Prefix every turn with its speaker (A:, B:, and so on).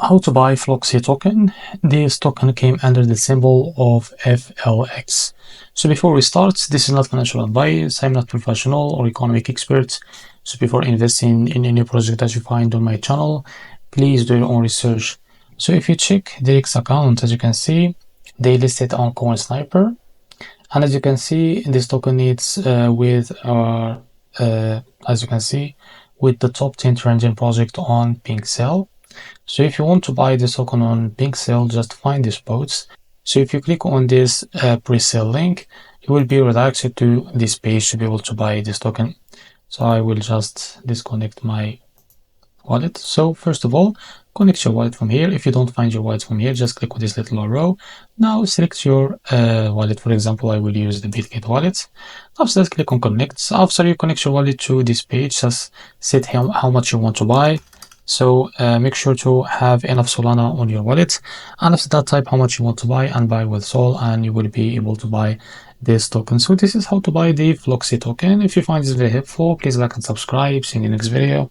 A: How to buy FLOXY token. This token came under the symbol of FLX. So before we start, this is not financial advice. I'm not professional or economic expert. So before investing in any project that you find on my channel, please do your own research. So if you check Derek's account, as you can see, they listed on Coin Sniper. And as you can see, this token is with our, as you can see, with the top 10 trending project on Pink Cell. So if you want to buy this token on Pink Cell, just find this post. So if you click on this pre-sale link, you will be redirected to this page to be able to buy this token. So I will just disconnect my wallet. So first of all, connect your wallet from here. If you don't find your wallet from here, just click on this little arrow. Now select your wallet. For example, I will use the Bitgate wallet. After that, click on connect. After you connect your wallet to this page, just set how much you want to buy. So make sure to have enough Solana on your wallet, and after that, type how much you want to buy and buy with Sol, and you will be able to buy this token. So this is how to buy the FLOXY token. If you find this very helpful, please like and subscribe. See you in the next video.